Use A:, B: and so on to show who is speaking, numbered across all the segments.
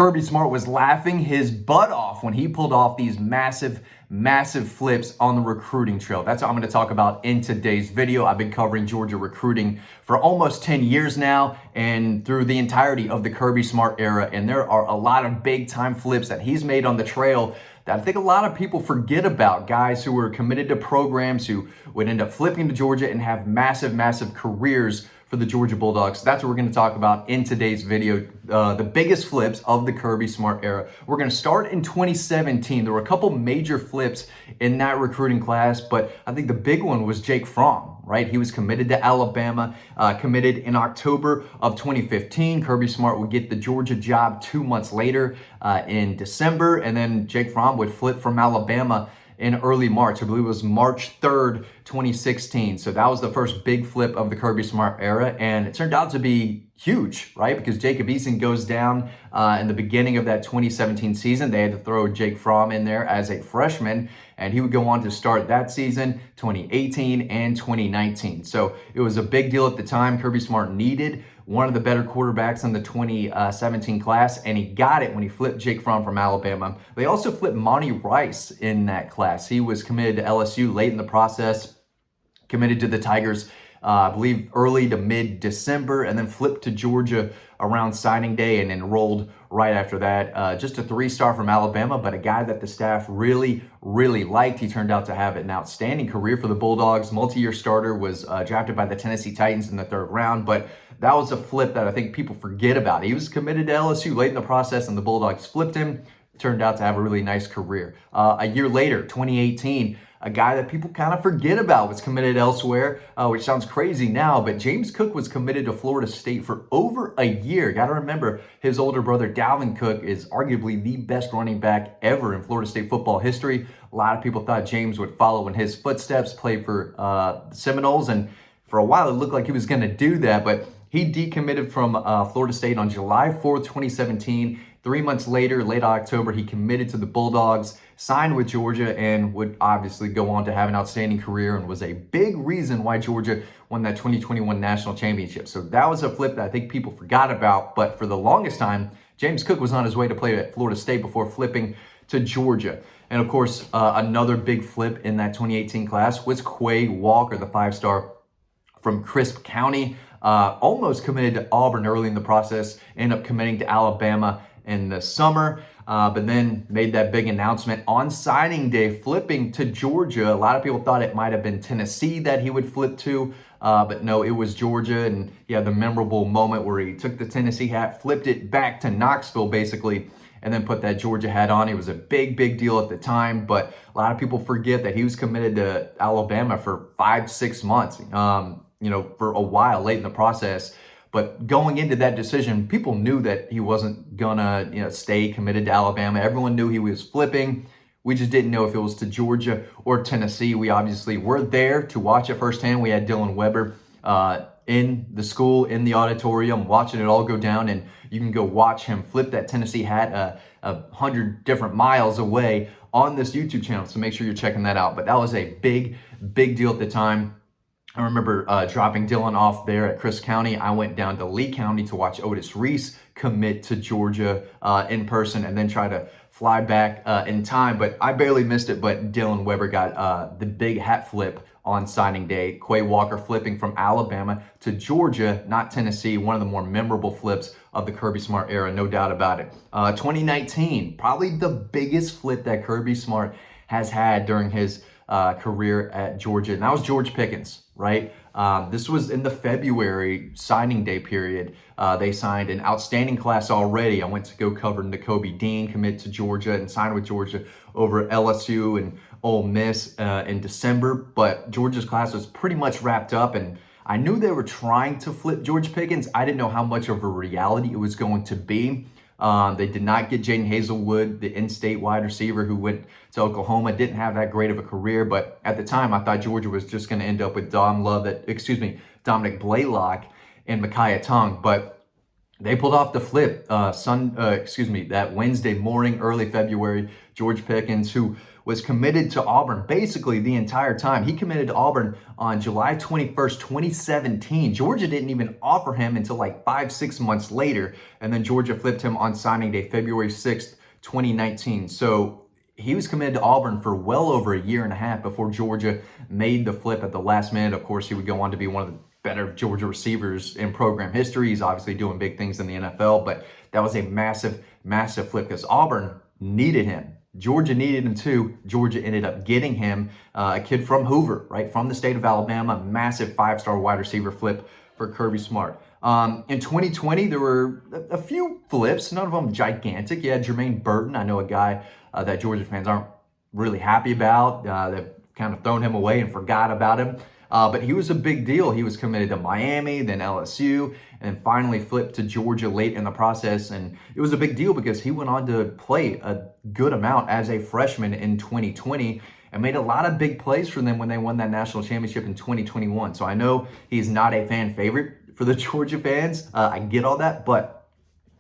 A: Kirby Smart was laughing his butt off when he pulled off these massive flips on the recruiting trail. That's what I'm going to talk about in today's video. I've been covering Georgia recruiting for almost 10 years now and through the entirety of the Kirby Smart era. And there are a lot of big time flips that he's made on the trail that I think a lot of people forget about. Guys who were committed to programs who would end up flipping to Georgia and have massive careers for the Georgia Bulldogs. So that's what we're going to talk about in today's video, the biggest flips of the Kirby Smart era. We're going to start in 2017. There were a couple major flips in that recruiting class, but I think the big one was Jake Fromm, right? He was committed to Alabama, committed in October of 2015. Kirby Smart would get the Georgia job 2 months later in December, and then Jake Fromm would flip from Alabama in early March. I believe it was March 3rd, 2016. So that was the first big flip of the Kirby Smart era. And it turned out to be huge, right? Because Jacob Eason goes down in the beginning of that 2017 season. They had to throw Jake Fromm in there as a freshman, and he would go on to start that season, 2018 and 2019. So it was a big deal at the time. Kirby Smart needed one of the better quarterbacks in the 2017 class, and he got it when he flipped Jake Fromm from Alabama. They also flipped Monty Rice in that class. He was committed to LSU late in the process, committed to the Tigers, I believe early to mid-December, and then flipped to Georgia around signing day and enrolled right after that. Just a 3-star from Alabama, but a guy that the staff really liked. He turned out to have an outstanding career for the Bulldogs. Multi-year starter, was drafted by the Tennessee Titans in the 3rd round, but that was a flip that I think people forget about. He was committed to LSU late in the process, and the Bulldogs flipped him. Turned out to have a really nice career. A year later, 2018, a guy that people kind of forget about was committed elsewhere, which sounds crazy now, but James Cook was committed to Florida State for over a year. Got to remember, his older brother, Dalvin Cook, is arguably the best running back ever in Florida State football history. A lot of people thought James would follow in his footsteps, play for the Seminoles, and for a while it looked like he was going to do that, but he decommitted from Florida State on July 4th, 2017. 3 months later, late October, he committed to the Bulldogs, signed with Georgia, and would obviously go on to have an outstanding career and was a big reason why Georgia won that 2021 national championship. So that was a flip that I think people forgot about, but for the longest time, James Cook was on his way to play at Florida State before flipping to Georgia. And of course, another big flip in that 2018 class was Quay Walker, the 5-star from Crisp County. Almost committed to Auburn early in the process, ended up committing to Alabama in the summer, but then made that big announcement on signing day, flipping to Georgia. A lot of people thought it might have been Tennessee that he would flip to, but no, it was Georgia, and he had the memorable moment where he took the Tennessee hat, flipped it back to Knoxville, basically, and then put that Georgia hat on. It was a big deal at the time, but a lot of people forget that he was committed to Alabama for 5-6 months, for a while late in the process. But going into that decision, people knew that he wasn't gonna, stay committed to Alabama. Everyone knew he was flipping. We just didn't know if it was to Georgia or Tennessee. We obviously were there to watch it firsthand. We had Dylan Weber in the school, in the auditorium, watching it all go down, and you can go watch him flip that Tennessee hat 100 different miles away on this YouTube channel. So make sure you're checking that out. But that was a big deal at the time. I remember dropping Dylan off there at Crisp County. I went down to Lee County to watch Otis Reese commit to Georgia in person and then try to fly back in time. But I barely missed it, but Dylan Weber got the big hat flip on signing day. Quay Walker flipping from Alabama to Georgia, not Tennessee. One of the more memorable flips of the Kirby Smart era, no doubt about it. 2019, probably the biggest flip that Kirby Smart has had during his career at Georgia, and that was George Pickens, right? This was in the February signing day period. They signed an outstanding class already. I went to go cover Nakobe Dean, commit to Georgia and signed with Georgia over LSU and Ole Miss in December, but Georgia's class was pretty much wrapped up, and I knew they were trying to flip George Pickens. I didn't know how much of a reality it was going to be. They did not get Jaden Hazelwood, the in-state wide receiver who went to Oklahoma. Didn't have that great of a career, but at the time, I thought Georgia was just going to end up with Dominic Blaylock and Micaiah Tongue. But They pulled off the flip that Wednesday morning, early February. George Pickens, who was committed to Auburn basically the entire time. He committed to Auburn on July 21st, 2017. Georgia didn't even offer him until like 5-6 months later. And then Georgia flipped him on signing day, February 6th, 2019. So he was committed to Auburn for well over a year and a half before Georgia made the flip at the last minute. Of course, he would go on to be one of the better Georgia receivers in program history. He's obviously doing big things in the NFL, but that was a massive, massive flip because Auburn needed him. Georgia needed him too. Georgia ended up getting him, a kid from Hoover, right, from the state of Alabama, massive 5-star wide receiver flip for Kirby Smart. In 2020, there were a few flips, none of them gigantic. You had Jermaine Burton. I know a guy that Georgia fans aren't really happy about. They've kind of thrown him away and forgot about him. But he was a big deal. He was committed to Miami, then LSU, and finally flipped to Georgia late in the process. And it was a big deal because he went on to play a good amount as a freshman in 2020 and made a lot of big plays for them when they won that national championship in 2021. So I know he's not a fan favorite for the Georgia fans. I get all that, but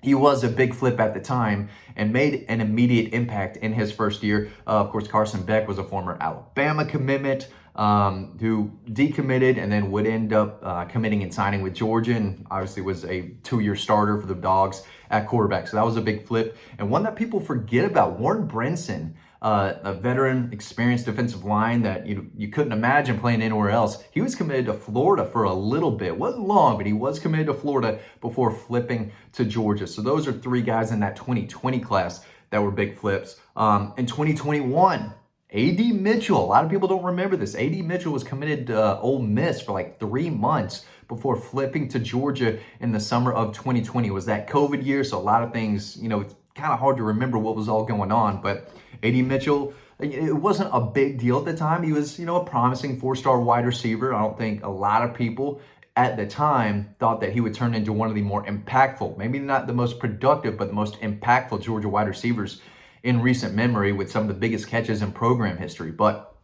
A: he was a big flip at the time and made an immediate impact in his first year. Of course, Carson Beck was a former Alabama commitment who decommitted and then would end up committing and signing with Georgia, and obviously was a 2-year starter for the Dogs at quarterback. So that was a big flip, and one that people forget about. Warren Brinson, a veteran, experienced defensive line that you couldn't imagine playing anywhere else. He was committed to Florida for a little bit. Wasn't long, but he was committed to Florida before flipping to Georgia. So those are 3 guys in that 2020 class that were big flips. In 2021, A.D. Mitchell, a lot of people don't remember this. A.D. Mitchell was committed to Ole Miss for like 3 months before flipping to Georgia in the summer of 2020. It was that COVID year, so a lot of things, it's kind of hard to remember what was all going on. But A.D. Mitchell, it wasn't a big deal at the time. He was, a promising 4-star wide receiver. I don't think a lot of people at the time thought that he would turn into one of the more impactful, maybe not the most productive, but the most impactful Georgia wide receivers in recent memory with some of the biggest catches in program history. But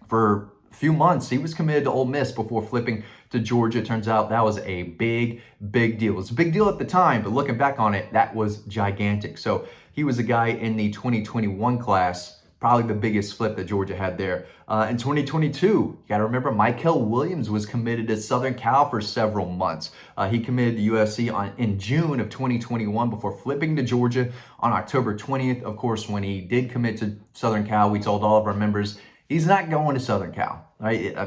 A: for a few months, he was committed to Ole Miss before flipping to Georgia. Turns out that was a big, big deal. It was a big deal at the time, but looking back on it, that was gigantic. So he was a guy in the 2021 class, probably the biggest flip that Georgia had there. In 2022, you got to remember, Mykel Williams was committed to Southern Cal for several months. He committed to USC in June of 2021 before flipping to Georgia on October 20th. Of course, when he did commit to Southern Cal, we told all of our members he's not going to Southern Cal. Right?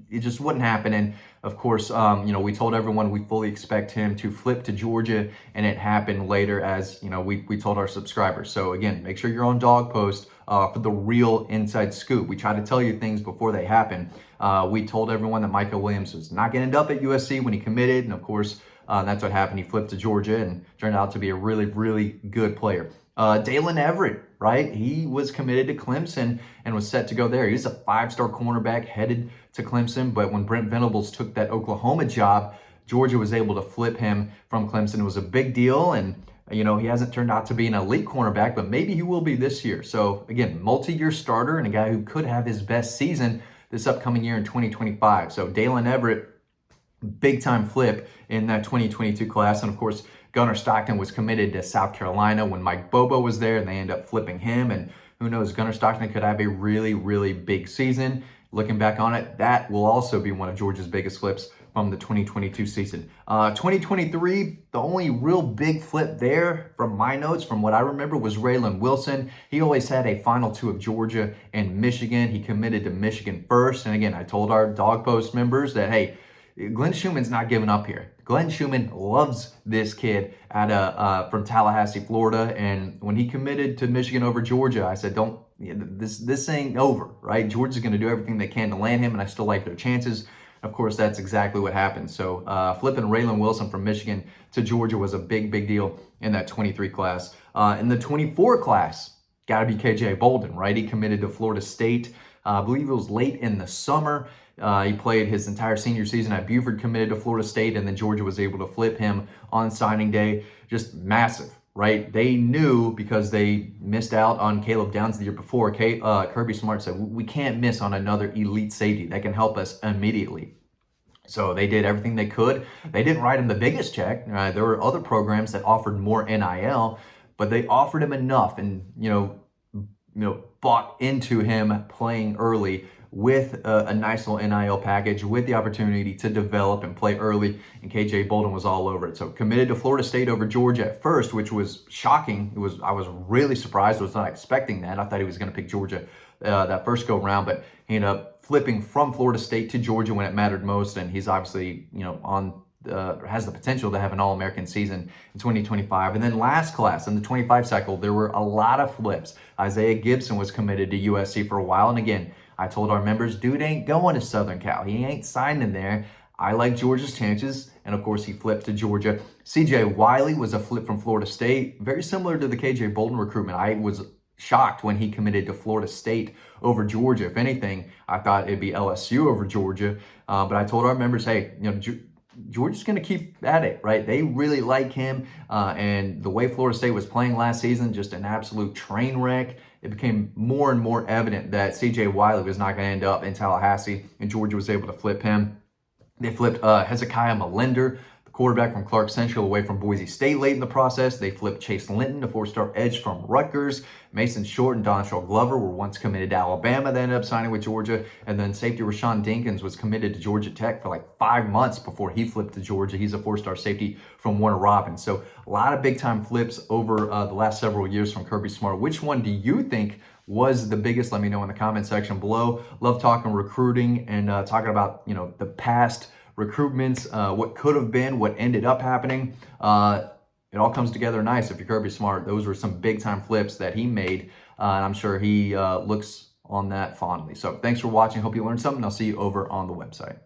A: It just wouldn't happen. And of course, we told everyone we fully expect him to flip to Georgia, and it happened later, as we told our subscribers. So again, make sure you're on Dawg Post for the real inside scoop. We try to tell you things before they happen. We told everyone that Mykel Williams was not going to end up at USC when he committed, and of course, that's what happened. He flipped to Georgia and turned out to be a really, really good player. Dalen Everett, right? He was committed to Clemson and was set to go there. He's a 5-star cornerback headed to Clemson, but when Brent Venables took that Oklahoma job, Georgia was able to flip him from Clemson. It was a big deal, and he hasn't turned out to be an elite cornerback, but maybe he will be this year. So again, multi-year starter and a guy who could have his best season this upcoming year in 2025. So Dalen Everett, big time flip in that 2022 class. And of course, Gunnar Stockton was committed to South Carolina when Mike Bobo was there, and they end up flipping him. And who knows, Gunnar Stockton could have a really, really big season. Looking back on it, that will also be one of Georgia's biggest flips from the 2022 season. 2023, the only real big flip there from my notes, from what I remember, was Raylan Wilson. He always had a final 2 of Georgia and Michigan. He committed to Michigan first. And again, I told our Dawg Post members that, hey, Glenn Schumann's not giving up here. Glenn Schumann loves this kid from Tallahassee, Florida. And when he committed to Michigan over Georgia, I said, this ain't over, right? Georgia's going to do everything they can to land him, and I still like their chances. Of course, that's exactly what happened. So flipping Raylan Wilson from Michigan to Georgia was a big, big deal in that 23 class. In the 24 class, got to be KJ Bolden, right? He committed to Florida State. I believe it was late in the summer. He played his entire senior season at Buford, committed to Florida State, and then Georgia was able to flip him on signing day. Just massive, right? They knew, because they missed out on Caleb Downs the year before. Kirby Smart said, we can't miss on another elite safety that can help us immediately. So they did everything they could. They didn't write him the biggest check. There were other programs that offered more NIL, but they offered him enough, and bought into him playing early with a nice little NIL package, with the opportunity to develop and play early. And KJ Bolden was all over it. So committed to Florida State over Georgia at first, which was shocking. I was really surprised. I was not expecting that. I thought he was going to pick Georgia that first go round, but he ended up flipping from Florida State to Georgia when it mattered most. And he's obviously, has the potential to have an All-American season in 2025. And then last class in the 25 cycle, there were a lot of flips. Isaiah Gibson was committed to USC for a while. And again, I told our members, dude ain't going to Southern Cal. He ain't signing there. I like Georgia's chances. And of course, he flipped to Georgia. CJ Wiley was a flip from Florida State. Very similar to the KJ Bolden recruitment. I was shocked when he committed to Florida State over Georgia. If anything, I thought it'd be LSU over Georgia. But I told our members, hey, Georgia's going to keep at it, right? They really like him. And the way Florida State was playing last season, just an absolute train wreck. It became more and more evident that CJ Wiley was not going to end up in Tallahassee, and Georgia was able to flip him. They flipped Hezekiah Malinder, the quarterback from Clark Central, away from Boise State late in the process. They flipped Chase Linton, the 4-star edge from Rutgers. Mason Short and Dontrell Glover were once committed to Alabama. They ended up signing with Georgia. And then safety Rashawn Dinkins was committed to Georgia Tech for like 5 months before he flipped to Georgia. He's a 4-star safety from Warner Robins. So a lot of big-time flips over the last several years from Kirby Smart. Which one do you think was the biggest? Let me know in the comment section below. Love talking recruiting and talking about the past recruitments, what could have been, what ended up happening. It all comes together nice if you're Kirby Smart. Those were some big time flips that he made, and I'm sure he looks on that fondly. So thanks for watching. Hope you learned something. I'll see you over on the website.